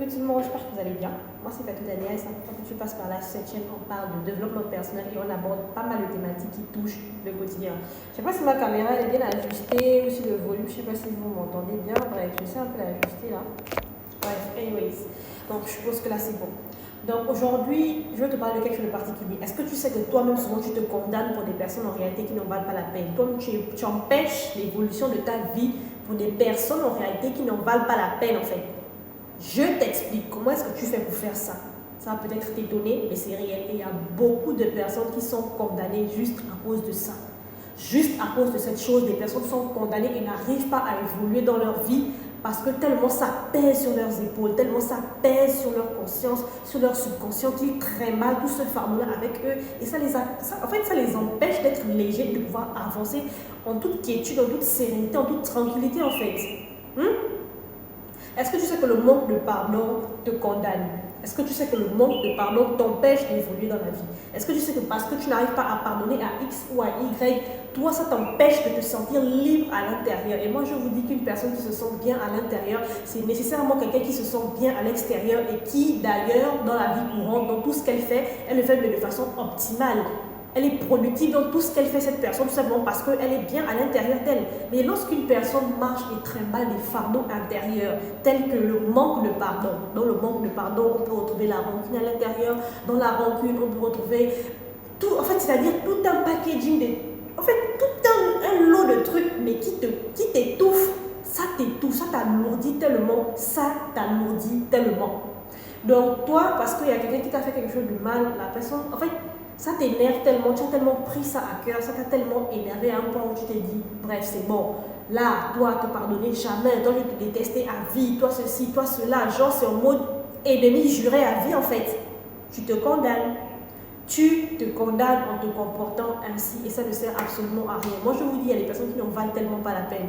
tout le monde, j'espère que vous allez bien. Moi, c'est Fatou Daniel, ça fait que tu passes par la 7e, on parle de développement personnel et on aborde pas mal de thématiques qui touchent le quotidien. Je sais pas si ma caméra est bien ajustée ou si le volume, je sais pas si vous m'entendez bien. Bref, je sais un peu l'ajuster là. Bref, anyways. Donc, je suppose que là, c'est bon. Donc, aujourd'hui, je vais te parler de quelque chose de particulier. Est-ce que tu sais que toi-même, souvent, tu te condamnes pour des personnes en réalité qui n'en valent pas la peine? Toi, tu empêches l'évolution de ta vie pour des personnes en réalité qui n'en valent pas la peine, en fait. Je t'explique comment est-ce que tu fais pour faire ça. Ça va peut-être t'étonner, mais c'est réel. Et il y a beaucoup de personnes qui sont condamnées juste à cause de ça. Juste à cause de cette chose, des personnes sont condamnées et n'arrivent pas à évoluer dans leur vie parce que tellement ça pèse sur leurs épaules, tellement ça pèse sur leur conscience, sur leur subconscient qu'ils traînent mal tout ce fardeau-là avec eux. Et ça les empêche d'être légers, de pouvoir avancer en toute quiétude, en toute sérénité, en toute tranquillité en fait. Est-ce que tu sais que le manque de pardon te condamne? Est-ce que tu sais que le manque de pardon t'empêche d'évoluer dans la vie? Est-ce que tu sais que parce que tu n'arrives pas à pardonner à X ou à Y, toi, ça t'empêche de te sentir libre à l'intérieur? Et moi, je vous dis qu'une personne qui se sent bien à l'intérieur, c'est nécessairement quelqu'un qui se sent bien à l'extérieur et qui, d'ailleurs, dans la vie courante, dans tout ce qu'elle fait, elle le fait de façon optimale. Elle est productive dans tout ce qu'elle fait, cette personne, tout simplement parce qu'elle est bien à l'intérieur d'elle. Mais lorsqu'une personne marche et trimballe des fardeaux intérieurs, tels que le manque de pardon, dans le manque de pardon, on peut retrouver la rancune à l'intérieur, dans la rancune, on peut retrouver tout, en fait, c'est-à-dire tout un packaging, tout un lot de trucs, mais qui t'étouffe, ça t'alourdit tellement. Donc, toi, parce qu'il y a quelqu'un qui t'a fait quelque chose de mal, la personne, en fait, ça t'énerve tellement, tu as tellement pris ça à cœur, ça t'a tellement énervé à un point où tu t'es dit, bref, c'est bon. Là, toi, te pardonner jamais, toi, je te détester à vie, toi, ceci, toi, cela. Genre, c'est en mode ennemi juré à vie, en fait. Tu te condamnes. Tu te condamnes en te comportant ainsi et ça ne sert absolument à rien. Moi, je vous dis, il y a des personnes qui n'en valent tellement pas la peine.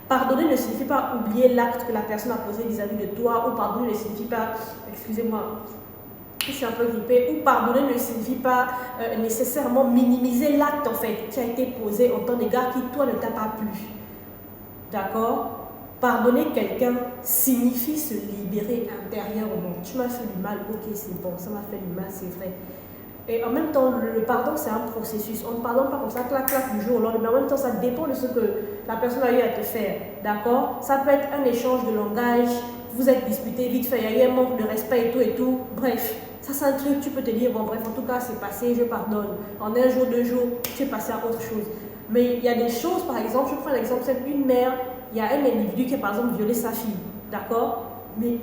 Pardonner ne signifie pas oublier l'acte que la personne a posé vis-à-vis de toi, ou pardonner ne signifie pas, excusez-moi, je suis un peu grippée, ou pardonner ne signifie pas nécessairement minimiser l'acte en fait qui a été posé en ton égard qui toi ne t'a pas plu. D'accord? Pardonner quelqu'un signifie se libérer intérieurement. Tu m'as fait du mal, ok c'est bon, ça m'a fait du mal, c'est vrai. Et en même temps, le pardon c'est un processus. On ne pardonne pas comme ça, clac, clac, du jour au lendemain, mais en même temps ça dépend de ce que la personne a eu à te faire. D'accord? Ça peut être un échange de langage, vous êtes disputé vite fait, il y a eu un manque de respect et tout, bref. Ça, c'est un truc, tu peux te dire, bon, bref, en tout cas, c'est passé, je pardonne. En un jour, 2 jours, tu es passé à autre chose. Mais il y a des choses, par exemple, je prends l'exemple, c'est une mère, il y a un individu qui a, par exemple, violé sa fille. D'accord? Mais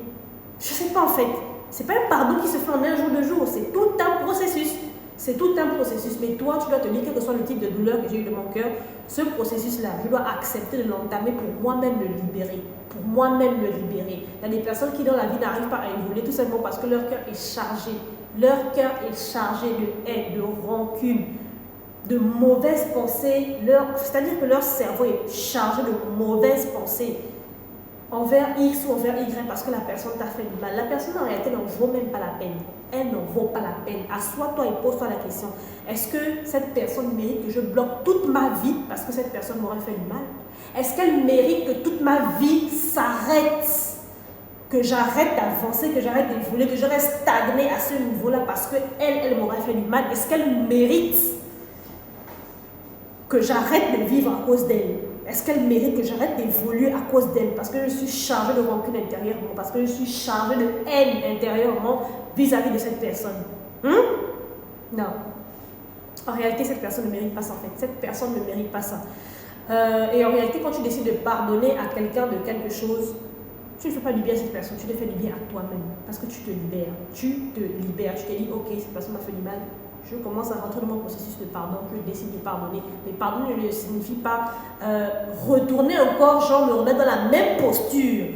je ne sais pas, en fait. Ce n'est pas un pardon qui se fait en un jour, 2 jours. C'est tout un processus. C'est tout un processus. Mais toi, tu dois te dire, quel que soit le type de douleur que j'ai eu de mon cœur, ce processus-là, je dois accepter de l'entamer pour moi-même me libérer. Pour moi-même me libérer. Il y a des personnes qui dans la vie n'arrivent pas à évoluer tout simplement parce que leur cœur est chargé. Leur cœur est chargé de haine, de rancune, de mauvaises pensées. C'est-à-dire que leur cerveau est chargé de mauvaises pensées envers X ou envers Y parce que la personne t'a fait du mal. La personne en réalité n'en vaut même pas la peine. Elle n'en vaut pas la peine. Assois-toi et pose-toi la question. Est-ce que cette personne mérite que je bloque toute ma vie parce que cette personne m'aurait fait du mal? Est-ce qu'elle mérite que toute ma vie s'arrête? Que j'arrête d'avancer, que j'arrête d'évoluer, que je reste stagnée à ce niveau-là parce qu'elle m'aurait fait du mal? Est-ce qu'elle mérite que j'arrête de vivre à cause d'elle? Est-ce qu'elle mérite que j'arrête d'évoluer à cause d'elle? Parce que je suis chargée de rancune intérieurement, parce que je suis chargée de haine intérieurement vis-à-vis de cette personne. Non. En réalité, cette personne ne mérite pas ça en fait. Cette personne ne mérite pas ça. Et en réalité, quand tu décides de pardonner à quelqu'un de quelque chose, tu ne fais pas du bien à cette personne, tu te fais du bien à toi-même. Parce que tu te libères. Tu te libères. Tu te dis, ok, cette personne m'a fait du mal. Je commence à rentrer dans mon processus de pardon, je décide de pardonner. Mais pardonner ne signifie pas retourner encore, genre me remettre dans la même posture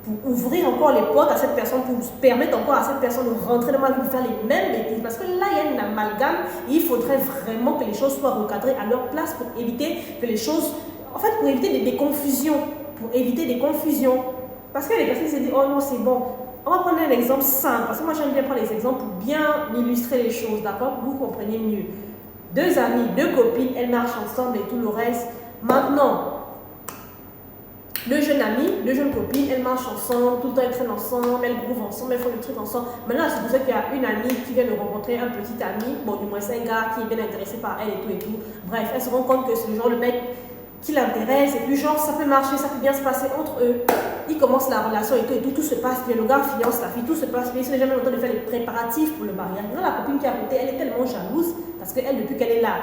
pour ouvrir encore les portes à cette personne, pour permettre encore à cette personne de rentrer dans ma vie, de faire les mêmes bêtises. Parce que là, il y a une amalgame et il faudrait vraiment que les choses soient recadrées à leur place pour éviter que les choses, en fait, pour éviter des confusions. Pour éviter des confusions. Parce que les personnes se disent, oh non, c'est bon. On va prendre un exemple simple, parce que moi j'aime bien prendre les exemples pour bien illustrer les choses, d'accord? Pour que vous compreniez mieux. 2 amies, 2 copines, elles marchent ensemble et tout le reste. Maintenant, deux jeunes amis, deux jeunes copines, elles marchent ensemble, tout le temps elles traînent ensemble, elles grouvent ensemble, elles font des trucs ensemble. Maintenant, c'est pour ça qu'il y a une amie qui vient de rencontrer un petit ami, bon, du moins c'est un gars qui est bien intéressé par elle et tout. Bref, elle se rend compte que c'est le genre de mec qui l'intéresse et puis genre ça peut marcher, ça peut bien se passer entre eux. Ils commencent la relation et tout se passe bien, le gars finance la fille, tout se passe bien, ils sont déjà même en train de faire les préparatifs pour le mariage. Maintenant, la copine qui est à côté, elle est tellement jalouse parce qu'elle, depuis qu'elle est là,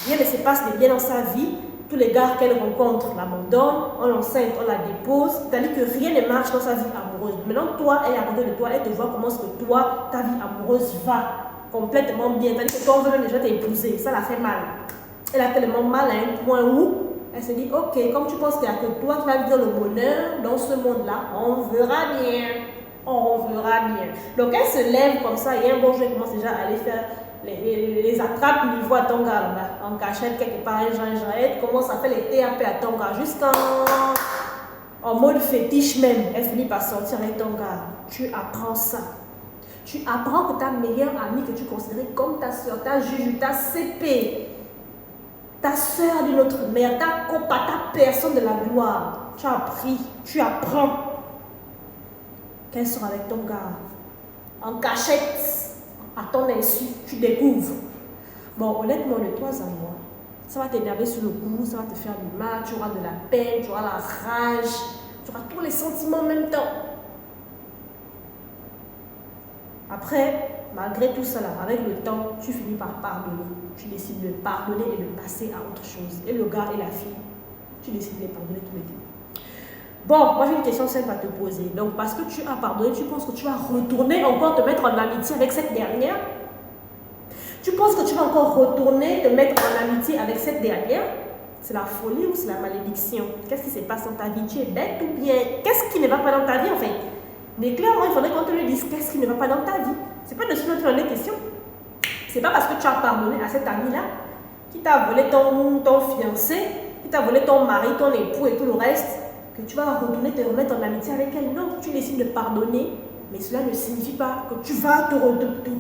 rien ne se passe de bien dans sa vie. Tous les gars qu'elle rencontre l'abandonnent, on l'enceinte, on la dépose, c'est-à-dire que rien ne marche dans sa vie amoureuse. Maintenant, toi, elle est à côté de toi, elle te voit comment est-ce que toi, ta vie amoureuse va complètement bien. C'est-à-dire que toi, on veut même déjà t'épouser, ça la fait mal. Elle a tellement mal à un point où elle se dit, ok, comme tu penses qu'il n'y a que toi qui vas vivre le bonheur dans ce monde-là, on verra bien. On verra bien. Donc, elle se lève comme ça et un bon jour, elle commence déjà à aller faire les attrape niveau à Tonga là, en cachette quelque part, elle commence à faire les TAP à Tonga jusqu'en mode fétiche même. Elle finit par sortir avec Tonga. Tu apprends ça. Tu apprends que ta meilleure amie que tu considérais comme ta soeur, ta juge, ta CP, ta soeur d'une autre mère, ta copa, ta personne de la gloire, tu as appris, tu apprends qu'elle sera avec ton gars en cachette. À ton insu, tu découvres. Bon, honnêtement, de toi à moi, ça va t'énerver sur le coup, ça va te faire du mal, tu auras de la peine, tu auras la rage, tu auras tous les sentiments en même temps. Après, malgré tout cela, avec le temps, tu finis par pardonner. Tu décides de pardonner et de passer à autre chose. Et le gars et la fille, tu décides de les pardonner tous les deux. Bon, moi j'ai une question simple à te poser. Donc, parce que tu as pardonné, tu penses que tu vas retourner encore te mettre en amitié avec cette dernière? Tu penses que tu vas encore retourner te mettre en amitié avec cette dernière? C'est la folie ou c'est la malédiction? Qu'est-ce qui se passe dans ta vie? Tu es bête ou bien? Qu'est-ce qui ne va pas dans ta vie en fait? Mais clairement, il faudrait qu'on te le dise. Qu'est-ce qui ne va pas dans ta vie? C'est pas de ce dont tu en es question. C'est pas parce que tu as pardonné à cette amie-là qui t'a volé ton fiancé, qui t'a volé ton mari, ton époux et tout le reste, que tu vas retourner te remettre en amitié avec elle. Non, tu décides de pardonner, mais cela ne signifie pas que tu vas te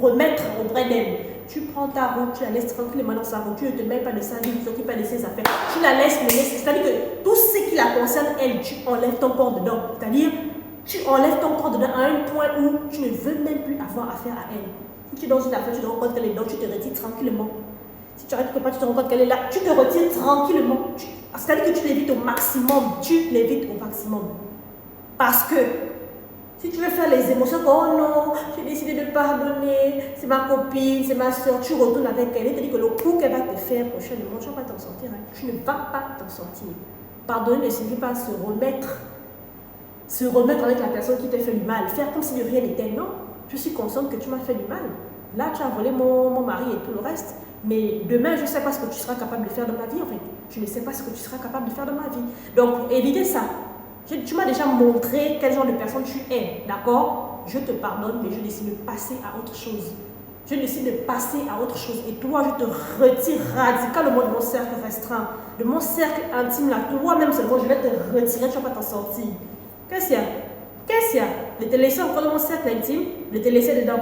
remettre auprès d'elle. Tu prends ta route, tu la laisses tranquillement dans sa route, tu ne te mêles pas de sa vie, tu ne t'occupes pas de ses affaires, tu la laisses mener. C'est-à-dire que tout ce qui la concerne, elle, tu enlèves ton corps dedans. C'est-à-dire, tu enlèves ton corps dedans à un point où tu ne veux même plus avoir affaire à elle. Si tu es dans une affaire, tu te rends compte qu'elle est dedans, tu te retires tranquillement. Si tu arrêtes quelque part, tu te rends compte qu'elle est là, tu te retires tranquillement. C'est-à-dire que tu l'évites au maximum. Tu l'évites au maximum. Parce que si tu veux faire les émotions, oh non, j'ai décidé de pardonner, c'est ma copine, c'est ma soeur, tu retournes avec elle et te dis que le coup qu'elle va te faire prochainement, tu ne vas pas t'en sortir. Hein. Tu ne vas pas t'en sortir. Pardonner ne signifie pas se remettre avec la personne qui t'a fait du mal, faire comme si de rien n'était. Non, je suis consciente que tu m'as fait du mal. Là, tu as volé mon mari et tout le reste. Mais demain, je ne sais pas ce que tu seras capable de faire dans ma vie, en fait. Je ne sais pas ce que tu seras capable de faire dans ma vie. Donc, pour éviter ça, tu m'as déjà montré quel genre de personne tu es, d'accord? Je te pardonne, mais je décide de passer à autre chose. Je décide de passer à autre chose. Et toi, je te retire radicalement de mon cercle restreint, de mon cercle intime, là. Toi-même seulement, je vais te retirer, tu ne vas pas t'en sortir. Qu'est-ce qu'il y a? Qu'est-ce qu'il y a? De te laisser encore dans mon cercle intime, de te laisser dedans.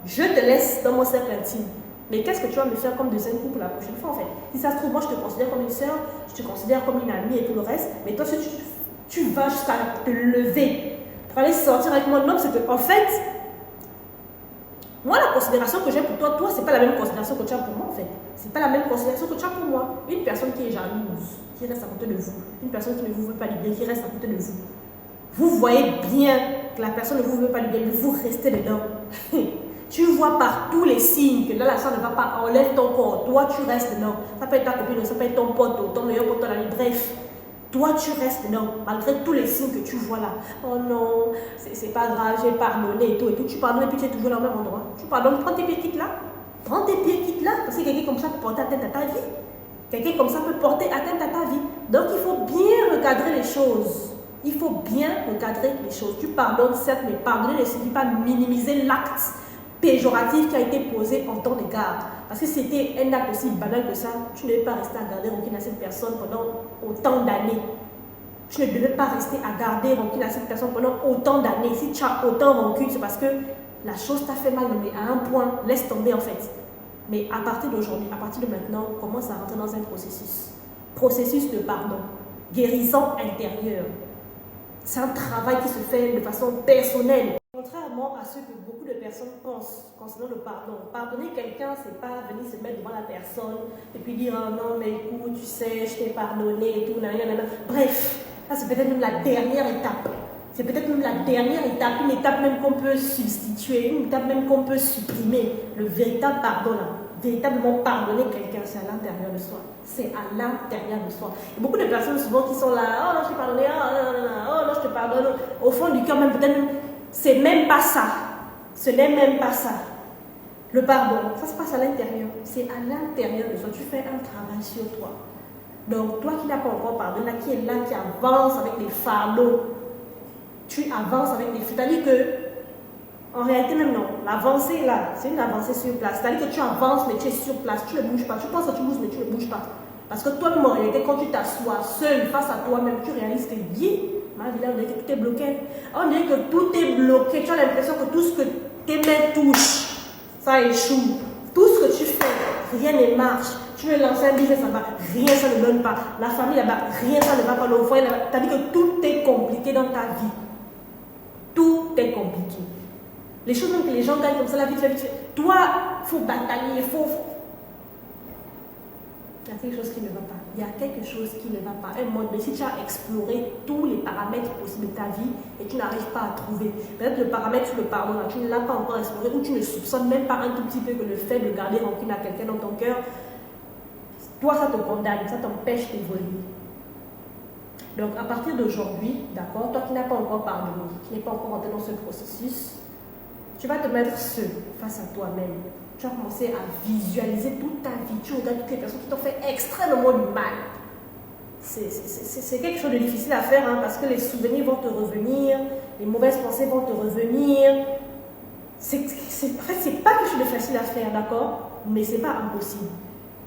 Je te laisse dans mon cercle intime. Mais qu'est-ce que tu vas me faire comme deuxième coup pour la prochaine fois en fait? Si ça se trouve, moi je te considère comme une soeur, je te considère comme une amie et tout le reste, mais toi si tu vas jusqu'à te lever pour aller sortir avec moi, non, c'est que en fait, moi la considération que j'ai pour toi, toi c'est pas la même considération que tu as pour moi en fait. C'est pas la même considération que tu as pour moi. Une personne qui est jalouse, qui reste à côté de vous, une personne qui ne vous veut pas du bien, qui reste à côté de vous. Vous voyez bien que la personne ne vous veut pas du bien, mais vous restez dedans. Tu vois par tous les signes que là, la soeur ne va pas, enlève ton corps. Toi, tu restes dedans. Ça peut être ta copine, ça peut être ton pote, ton meilleur pote, ton ami. Bref, toi, tu restes dedans. Malgré tous les signes que tu vois là. Oh non, c'est pas grave, j'ai pardonné et tout. Tu pardonnes et puis tu es toujours là au même endroit. Tu pardonnes, prends tes pieds, quitte là. Prends tes pieds, quitte là. Parce que quelqu'un comme ça peut porter atteinte à ta vie. Quelqu'un comme ça peut porter atteinte à ta vie. Donc, il faut bien recadrer les choses. Il faut bien recadrer les choses. Tu pardonnes, certes, mais pardonner ne signifie pas minimiser l'acte péjoratif qui a été posé en ton égard. Parce que c'était un acte aussi banal que ça, tu ne devais pas rester à garder rancune à cette personne pendant autant d'années. Tu ne devais pas rester à garder rancune à cette personne pendant autant d'années. Si tu as autant rancune, c'est parce que la chose t'a fait mal, mais à un point, laisse tomber en fait. Mais à partir d'aujourd'hui, à partir de maintenant, commence à rentrer dans un processus. Processus de pardon. guérison intérieure. C'est un travail qui se fait de façon personnelle. Contrairement à ce que beaucoup de personnes pensent concernant le pardon. Pardonner quelqu'un, c'est pas venir se mettre devant la personne et puis dire oh non, mais écoute, tu sais, je t'ai pardonné et tout. Nanana. Bref, ça c'est peut-être même la dernière étape. C'est peut-être même la dernière étape, une étape même qu'on peut substituer, une étape même qu'on peut supprimer. Le véritable pardon, là, véritablement pardonner quelqu'un, c'est à l'intérieur de soi. C'est à l'intérieur de soi. Il y a beaucoup de personnes souvent qui sont là, oh non, je t'ai pardonné, oh non, je te pardonne. Au fond du cœur, même peut-être, c'est même pas ça. Ce n'est même pas ça. Le pardon, ça se passe à l'intérieur. C'est à l'intérieur de soi. Tu fais un travail sur toi. Donc, toi qui n'as pas encore pardonné, qui est là, qui avance avec des fardeaux, tu avances avec des fardeaux. C'est-à-dire que, en réalité, même non. L'avancée là, c'est une avancée sur place. C'est-à-dire que tu avances, mais tu es sur place. Tu ne bouges pas. Tu penses que tu bouges, mais tu ne bouges pas. Parce que toi-même, en réalité, quand tu t'assois seul face à toi-même, tu réalises que ma vie là, on dirait que tout est bloqué. On dirait que tout est bloqué. Tu as l'impression que tout ce que tes mains touchent, ça échoue. Tout ce que tu fais, rien ne marche. Tu veux lancer un business là-bas, rien ça ne donne pas. La famille là-bas, rien ça ne va pas. Le foyer là-bas, c'est-à-dire que tout est compliqué dans ta vie. Tout est compliqué. Les choses même que les gens gagnent comme ça, la vie, toi, il faut batailler, il faut... Il y a quelque chose qui ne va pas. Il y a quelque chose qui ne va pas. Un moment donné, si tu as exploré tous les paramètres possibles de ta vie et tu n'arrives pas à trouver, peut-être le paramètre sur le pardon, là, tu ne l'as pas encore exploré ou tu ne soupçonnes même pas un tout petit peu que le fait de garder rancune à quelqu'un dans ton cœur, toi, ça te condamne, ça t'empêche d'évoluer. Donc, à partir d'aujourd'hui, d'accord, toi qui n'as pas encore pardonné, qui n'es pas encore entré dans ce processus, tu vas te mettre seul face à toi-même. Tu vas commencer à visualiser toute ta vie. Tu regardes toutes les personnes qui t'ont fait extrêmement du mal. C'est quelque chose de difficile à faire hein, parce que les souvenirs vont te revenir, les mauvaises pensées vont te revenir. En fait, c'est pas quelque chose de facile à faire, d'accord? Mais c'est pas impossible.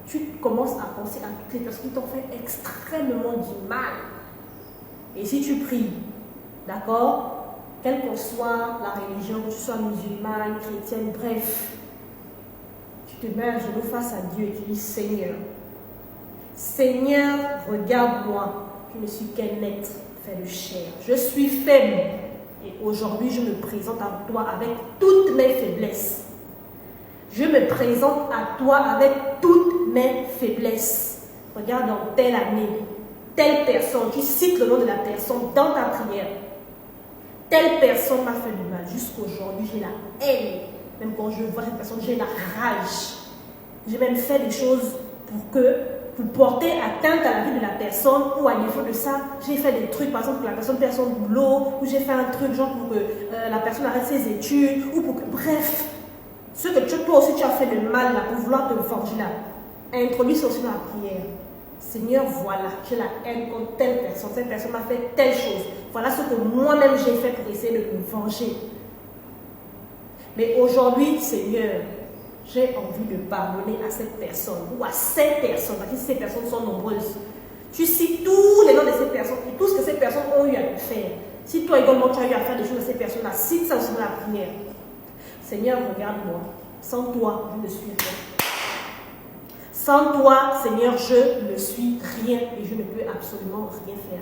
Tu commences à penser à toutes les personnes qui t'ont fait extrêmement du mal. Et si tu pries, d'accord? Quelle que soit la religion, que tu sois musulmane, chrétienne, bref, tu te mets à genoux face à Dieu et tu dis Seigneur, Seigneur, regarde-moi, je ne suis qu'un être fait de chair. Je suis faible et aujourd'hui je me présente à toi avec toutes mes faiblesses. Je me présente à toi avec toutes mes faiblesses. Regarde dans telle année, telle personne, tu cites le nom de la personne dans ta prière. Telle personne m'a fait du mal. Jusqu'aujourd'hui, j'ai la haine. Même quand je vois cette personne, j'ai la rage. J'ai même fait des choses pour porter atteinte à la vie de la personne ou à défaut de ça, j'ai fait des trucs, par exemple, pour la personne perd son boulot, ou j'ai fait un truc genre pour que la personne arrête ses études, ou pour que... Bref, ce que toi aussi tu as fait de mal là, pour vouloir te venger là, introduis ça aussi dans la prière. Seigneur, voilà, j'ai la haine contre telle personne. Cette personne m'a fait telle chose. Voilà ce que moi-même j'ai fait pour essayer de me venger. Mais aujourd'hui, Seigneur, j'ai envie de pardonner à cette personne ou à ces personnes, parce que ces personnes sont nombreuses. Tu cites tous les noms de ces personnes et tout ce que ces personnes ont eu à te faire. Si toi également tu as eu à faire des choses à ces personnes-là, cite ça aussi dans la prière. Seigneur, regarde-moi. Sans toi, je ne suis rien. Sans toi, Seigneur, je ne suis rien et je ne peux absolument rien faire.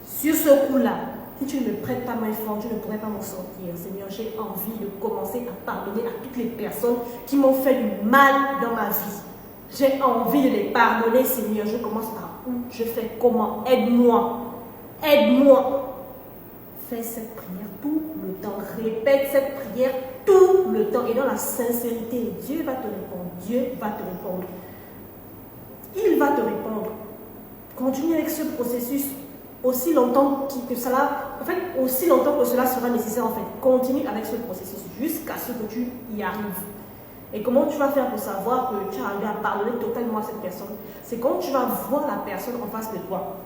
Sur ce coup-là, si tu ne me prêtes pas main forte, je ne pourrais pas m'en sortir. Seigneur, j'ai envie de commencer à pardonner à toutes les personnes qui m'ont fait du mal dans ma vie. J'ai envie de les pardonner, Seigneur. Je commence par où? Je fais comment? Aide-moi. Aide-moi. Fais cette prière tout le temps. Répète cette prière tout le temps. Et dans la sincérité, Dieu va te répondre. Dieu va te répondre. Il va te répondre. Continue avec ce processus aussi longtemps que cela, en fait, aussi longtemps que cela sera nécessaire, en fait. Continue avec ce processus jusqu'à ce que tu y arrives. Et comment tu vas faire pour savoir que tu as arrivé à pardonner totalement à cette personne? C'est quand tu vas voir la personne en face de toi.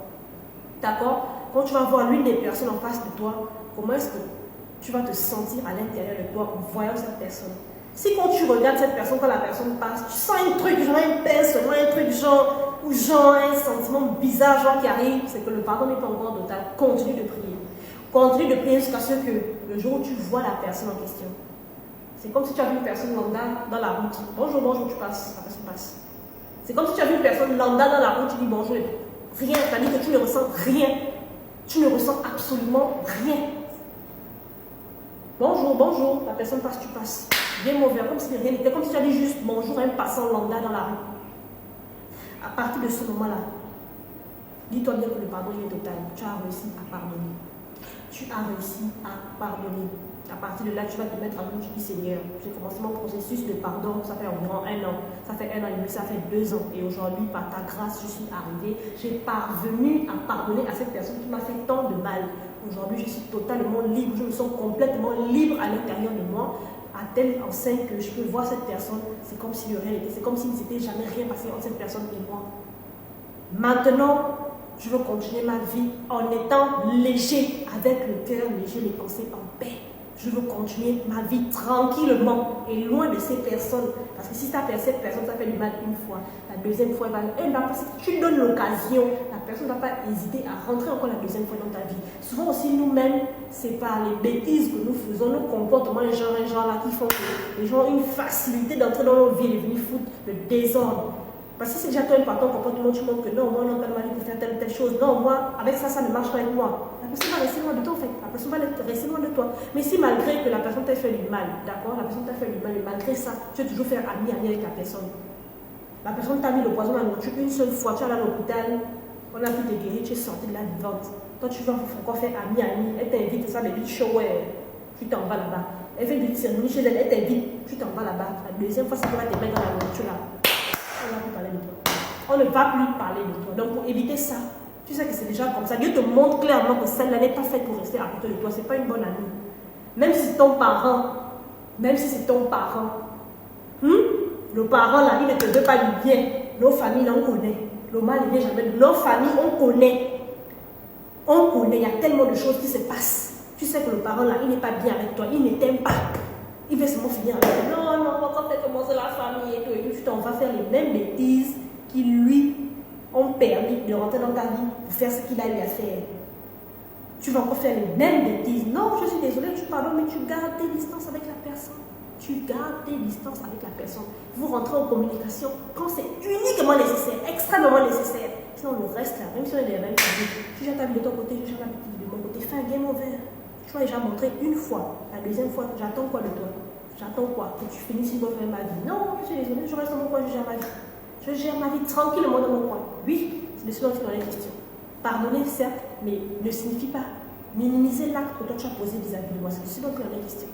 D'accord? Quand tu vas voir l'une des personnes en face de toi, comment est-ce que tu vas te sentir à l'intérieur de toi en voyant cette personne? Si quand tu regardes cette personne, quand la personne passe, tu sens un truc, genre un pincement, un truc genre, ou genre un sentiment bizarre genre qui arrive, c'est que le pardon n'est pas encore total. Continue de prier. Continue de prier jusqu'à ce que le jour où tu vois la personne en question. C'est comme si tu as vu une personne lambda dans la route. Bonjour, bonjour, tu passes, la personne passe. C'est comme si tu as vu une personne lambda dans la route, tu dis bonjour, Rien, c'est-à-dire que tu ne ressens rien. Tu ne ressens absolument rien. Bonjour, bonjour, la personne passe, tu passes. Bien mauvais, comme si rien n'était, comme si tu as dit juste bonjour à un passant lambda dans la rue. À partir de ce moment-là, dis-toi bien que le pardon est total. Tu as réussi à pardonner. Tu as réussi à pardonner. À partir de là, tu vas te mettre à genoux, tu dis Seigneur, j'ai commencé mon processus de pardon, ça fait environ 1 an, ça fait 1 an et demi, ça fait 2 ans. Et aujourd'hui, par ta grâce, je suis arrivée, j'ai parvenu à pardonner à cette personne qui m'a fait tant de mal. Aujourd'hui, je suis totalement libre, je me sens complètement libre à l'intérieur de moi, à telle enseigne que je peux voir cette personne, c'est comme si de rien n'était, c'est comme s'il ne s'était jamais rien passé entre cette personne et moi. Maintenant, je veux continuer ma vie en étant léger, avec le cœur léger, les pensées en paix. Je veux continuer ma vie tranquillement et loin de ces personnes. Parce que si cette personne t'a fait du mal une fois, la deuxième fois, tu donnes l'occasion, la personne ne va pas hésiter à rentrer encore la deuxième fois dans ta vie. Souvent aussi nous-mêmes, c'est par les bêtises que nous faisons, nos comportements, les gens là qui font que les gens ont une facilité d'entrer dans nos vies et venir foutre le désordre. Parce que si déjà toi, par ton comportement, tu montres que non, moi, non, pas de mali pour faire telle chose. Non, moi, avec ça, ça ne marche pas avec moi. La personne va rester loin de toi, en fait. La personne va rester loin de toi. Mais si malgré que la personne t'a fait du mal, d'accord, la personne t'a fait du mal, et malgré ça, tu veux toujours faire ami avec la personne. La personne t'a mis le poison dans la nourriture une seule fois, tu es allé à l'hôpital, on a pu te guérir, tu es sorti de la vivante. Toi, tu vas encore faire ami, elle t'invite, ça, baby show, tu t'en vas là-bas. Elle fait une cérémonie chez elle, elle t'invite, tu t'en vas là-bas. La deuxième fois, c'est qu'on va te mettre dans la nourriture là. On va plus parler de toi. On ne va plus parler de toi. Donc, pour éviter ça, tu sais que c'est déjà comme ça. Dieu te montre clairement que celle-là n'est pas faite pour rester à côté de toi. Ce n'est pas une bonne amie. Même si c'est ton parent, le parent là, il ne te veut pas du bien. Nos familles, là, on connaît. Le mal, il vient jamais. Nos familles, on connaît. On connaît. Il y a tellement de choses qui se passent. Tu sais que le parent là, il n'est pas bien avec toi. Il ne t'aime pas. Il veut seulement finir avec toi. Non, on va faire commencer la famille et tout. Et puis, on va faire les mêmes bêtises qui lui ont permis de rentrer dans ta vie pour faire ce qu'il a eu à faire. Tu vas encore faire les mêmes bêtises. Non, je suis désolée, tu pardonnes, mais tu gardes tes distances avec la personne. Tu gardes tes distances avec la personne. Vous rentrez en communication quand c'est uniquement nécessaire, extrêmement nécessaire. Sinon, le reste là, même si on est des mêmes choses, tu gères ta vie de ton côté, je gère ma vie de mon côté. Fais un game over. Tu vas déjà montrer une fois. La deuxième fois, j'attends quoi de toi? J'attends quoi? Que tu finisses une bonne fin de ma vie? Non, je suis désolée, je reste dans mon coin, je gère ma vie. Je gère ma vie tranquillement dans mon coin. Oui, c'est de cela dont il en est question. Pardonner, certes, mais ne signifie pas minimiser l'acte que toi tu as posé vis-à-vis de moi. C'est de cela dont il en est question.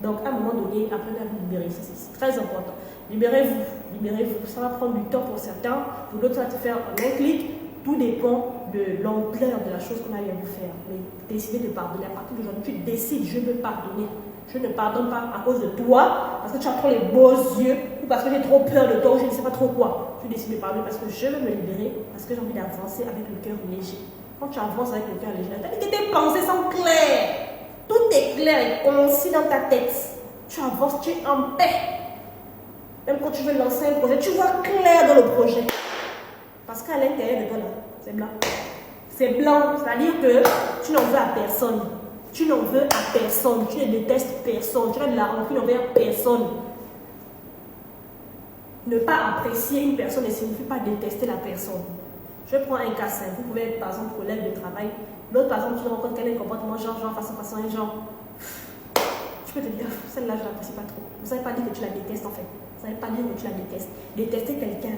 Donc, à un moment donné, apprenez à vous libérer. C'est très important. Libérez-vous. Libérez-vous. Ça va prendre du temps pour certains. Pour d'autres, ça va te faire un clic. Tout dépend de l'ampleur de la chose qu'on a eu à vous faire. Mais décidez de pardonner. À partir d'aujourd'hui, tu décides, je veux pardonner. Je ne pardonne pas à cause de toi, parce que tu as trop les beaux yeux, ou parce que j'ai trop peur de toi, ou je ne sais pas trop quoi. Je décide de pardonner parce que je veux me libérer, parce que j'ai envie d'avancer avec le cœur léger. Quand tu avances avec le cœur léger, c'est-à-dire que tes pensées sont claires. Tout est clair et concis dans ta tête. Tu avances, tu es en paix. Même quand tu veux lancer un projet, tu vois clair dans le projet. Parce qu'à l'intérieur de toi, là, c'est blanc. C'est blanc, c'est-à-dire que tu n'en veux à personne. Tu n'en veux à personne. Tu ne détestes personne. Tu as de la rancune envers personne. Ne pas apprécier une personne ne signifie pas détester la personne. Je prends un cas simple. Vous pouvez être par exemple collègue de travail. L'autre par exemple, tu rencontres quelqu'un comportement genre, façon, un genre. Tu peux te dire, celle-là, je ne l'apprécie pas trop. Ça ne veut pas dire que tu la détestes en fait. Ça ne veut pas dire que tu la détestes. Détester quelqu'un,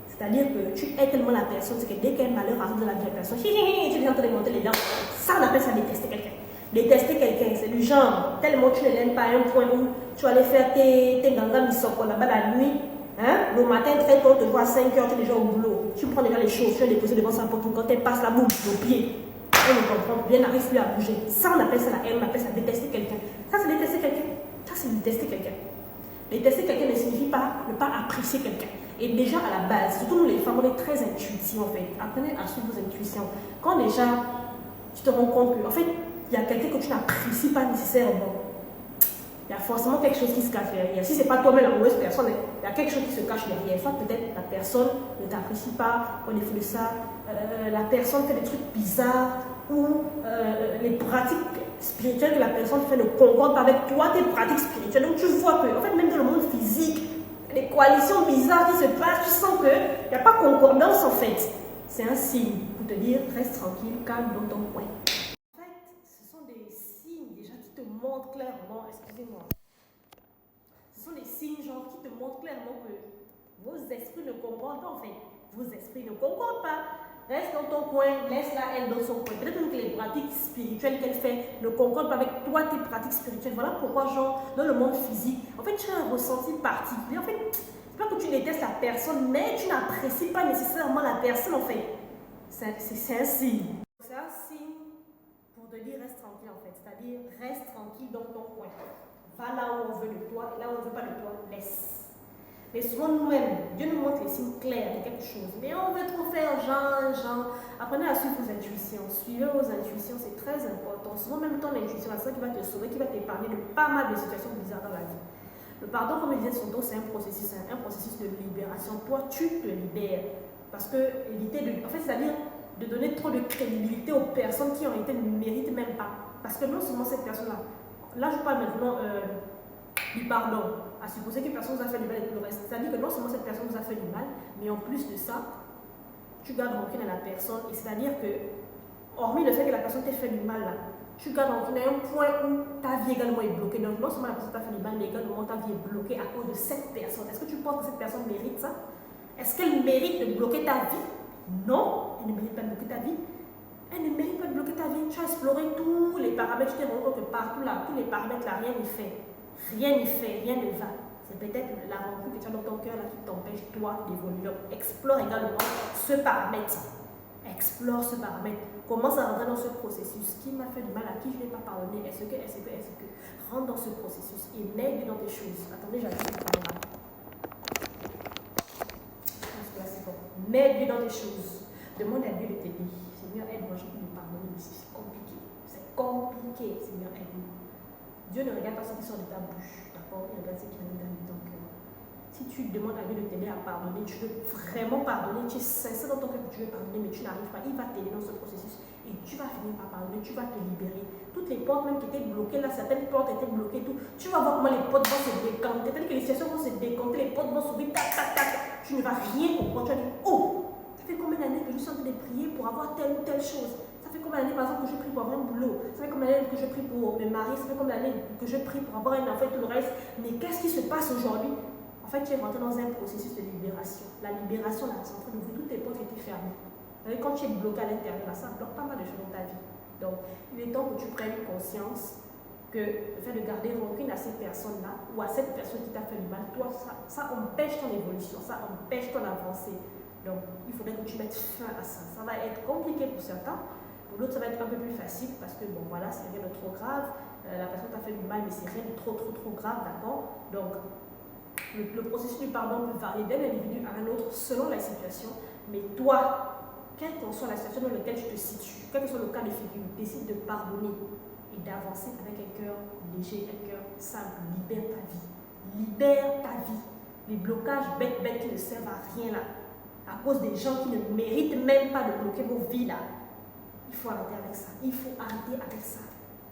c'est-à-dire que tu aides tellement la personne, c'est que dès qu'un malheur arrive dans la vie de la personne, tu viens te démonter les dents. Ça, on appelle ça détester quelqu'un. Détester quelqu'un, c'est du genre, tellement tu ne l'aimes pas à un point où tu vas aller faire tes gangas misoko là-bas la nuit. Hein? Le matin, très tôt, tu te vois à 5 heures, tu es déjà au boulot. Tu prends déjà les choses, tu vas les déposer devant sa porte. Quand elle passe la boum, au pied, elle ne comprend bien, n'arrive plus à bouger. Ça, on appelle ça la haine, on appelle ça détester quelqu'un. Ça, c'est détester quelqu'un. Ça, c'est détester quelqu'un. Détester quelqu'un ne signifie pas ne pas apprécier quelqu'un. Et déjà, à la base, surtout nous les femmes, on est très intuitifs en fait. Apprenez à suivre vos intuitions. Quand déjà, tu te rends compte que, en fait, il y a quelqu'un que tu n'apprécies pas nécessairement. Il y a forcément quelque chose qui se cache derrière. Si ce n'est pas toi-même la mauvaise personne, il y a quelque chose qui se cache derrière. Soit peut-être la personne ne t'apprécie pas, au défaut de ça, la personne fait des trucs bizarres, ou les pratiques spirituelles que la personne fait ne concordent pas avec toi, tes pratiques spirituelles. Donc tu vois que, en fait, même dans le monde physique, les coalitions bizarres qui se passent, tu sens qu'il n'y a pas concordance en fait. C'est un signe pour te dire reste tranquille, calme dans ton coin. En fait, ce sont des signes déjà qui te montrent clairement, excusez-moi, ce sont des signes genre qui te montrent clairement que vos esprits ne concordent pas en fait. Vos esprits ne concordent pas. Reste dans ton coin, laisse-la elle dans son coin. Peut-être même que les pratiques spirituelles qu'elle fait ne concordent pas avec toi, tes pratiques spirituelles. Voilà pourquoi, genre, dans le monde physique, en fait, tu as un ressenti particulier. En fait, c'est pas que tu détestes la personne, mais tu n'apprécies pas nécessairement la personne, en fait. C'est un signe. C'est un signe pour te dire reste tranquille, en fait. C'est-à-dire, reste tranquille dans ton coin. Va là où on veut de toi, et là où on ne veut pas de toi, laisse. Mais souvent nous-mêmes, Dieu nous montre les signes clairs de quelque chose. Mais on veut trop faire genre. Apprenez à suivre vos intuitions. Suivez vos intuitions, c'est très important. Souvent même ton intuition, c'est ça qui va te sauver, qui va t'épargner de pas mal de situations bizarres dans la vie. Le pardon, comme je disais son dos, c'est un processus de libération. Toi, tu te libères. Parce que éviter de... En fait, c'est-à-dire de donner trop de crédibilité aux personnes qui en réalité ne méritent même pas. Parce que non seulement cette personne-là, là je parle maintenant du pardon, à supposer qu'une personne vous a fait du mal et tout le reste. C'est-à-dire que non seulement cette personne vous a fait du mal, mais en plus de ça, tu gardes rancune à la personne. Et c'est-à-dire que, hormis le fait que la personne t'ait fait du mal, là, tu gardes rancune à un point où ta vie également est bloquée. Donc non seulement la personne t'a fait du mal, mais également ta vie est bloquée à cause de cette personne. Est-ce que tu penses que cette personne mérite ça? Est-ce qu'elle mérite de bloquer ta vie? Non, elle ne mérite pas de bloquer ta vie. Elle ne mérite pas de bloquer ta vie. Tu as exploré tous les paramètres, tu t'es rendu compte que partout là, tous les paramètres là, rien n'est fait. Rien n'y fait, rien ne va. C'est peut-être la rancune que tu as dans ton cœur là qui t'empêche, toi, d'évoluer. Donc, explore également ce paramètre. Explore ce paramètre. Commence à rentrer dans ce processus. Qui m'a fait du mal, à qui je n'ai pas pardonné? Est-ce que? Rentre dans ce processus et mets-le dans tes choses. Attendez, j'arrive à caméra. Je pense que là, c'est bon. Mets-le dans tes choses. Demande à Dieu de t'aider. Seigneur, aide-moi, je peux me pardonner, mais c'est compliqué. C'est compliqué, Seigneur, aide-moi. Dieu ne regarde pas ce qui sort de ta bouche, d'accord? Il regarde ce qui est dans ton cœur. Si tu demandes à Dieu de t'aider à pardonner, tu veux vraiment pardonner, tu es sincère dans ton cœur que tu veux pardonner, mais tu n'arrives pas, il va t'aider dans ce processus et tu vas finir par pardonner, tu vas te libérer. Toutes les portes même qui étaient bloquées, là, certaines portes étaient bloquées, tout. Tu vas voir comment les portes vont se décanter, c'est-à-dire que les situations vont se décanter, les portes vont s'ouvrir, tac, tac, tac. Tu ne vas rien comprendre, tu vas dire, oh, ça fait combien d'années que je suis en train de prier pour avoir telle ou telle chose? Ça fait combien d'années, par exemple, que je prie pour avoir un boulot? Ça fait combien d'années que je prie pour me marier? Ça fait combien d'années que je prie pour avoir un enfant et tout le reste? Mais qu'est-ce qui se passe aujourd'hui? En fait, tu es rentré dans un processus de libération. La libération, là, c'est en train d'ouvrir toutes les portes qui étaient fermées. Quand tu es bloqué à l'intérieur, ça bloque pas mal de choses dans ta vie. Donc, il est temps que tu prennes conscience que le fait de garder rancune à ces personnes-là ou à cette personne qui t'a fait du mal, toi, ça empêche ton évolution, ça empêche ton avancée. Donc, il faudrait que tu mettes fin à ça. Ça va être compliqué pour certains. Pour d'autres, ça va être un peu plus facile parce que, bon, voilà, c'est rien de trop grave. La personne t'a fait du mal, mais c'est rien de trop grave, d'accord? Donc, le processus du pardon peut varier d'un individu à un autre selon la situation. Mais toi, quelle que soit la situation dans laquelle tu te situes, quel que soit le cas de figure, décide de pardonner et d'avancer avec un cœur léger, un cœur simple. Libère ta vie. Libère ta vie. Les blocages bêtes qui ne servent à rien là, à cause des gens qui ne méritent même pas de bloquer vos vies là. Il faut arrêter avec ça. Il faut arrêter avec ça.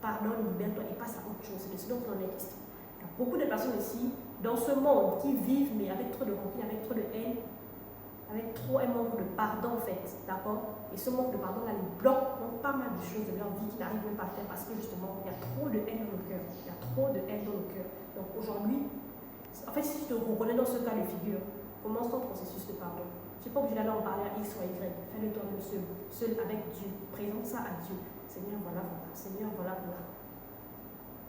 Pardonne, libère-toi et passe à autre chose. C'est de ce dont on est question. Il y a beaucoup de personnes ici, dans ce monde, qui vivent, mais avec trop de rancune, avec trop de haine, avec trop un manque de pardon en fait. D'accord? Et ce manque de pardon là, les bloque dans pas mal de choses de leur vie qu'ils n'arrivent même pas à faire parce que justement, il y a trop de haine dans le cœur. Il y a trop de haine dans le cœur. Donc aujourd'hui, en fait, si tu te reconnais dans ce cas de figure, commence ton processus de pardon. Tu n'es pas obligé d'aller en parler à X ou à Y. Fais-le toi-même seul avec Dieu. Présente ça à Dieu. Seigneur, voilà. Seigneur, voilà.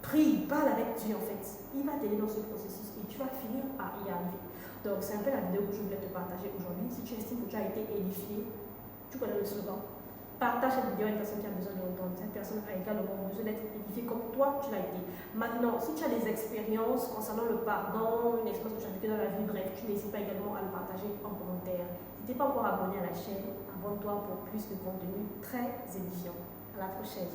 Prie, parle avec Dieu en fait. Il va t'aider dans ce processus et tu vas finir par y arriver. Donc, c'est un peu la vidéo que je voulais te partager aujourd'hui. Si tu estimes que tu as été édifié, tu connais le slogan. Partage cette vidéo à une personne qui a besoin de l'entendre. Cette personne a également besoin d'être édifiée comme toi, tu l'as été. Maintenant, si tu as des expériences concernant le pardon, une expérience que tu as vécue dans la vie, bref, tu n'hésites pas également à le partager en commentaire. Si tu n'es pas encore abonné à la chaîne, abonne-toi pour plus de contenu très édifiant. À la prochaine.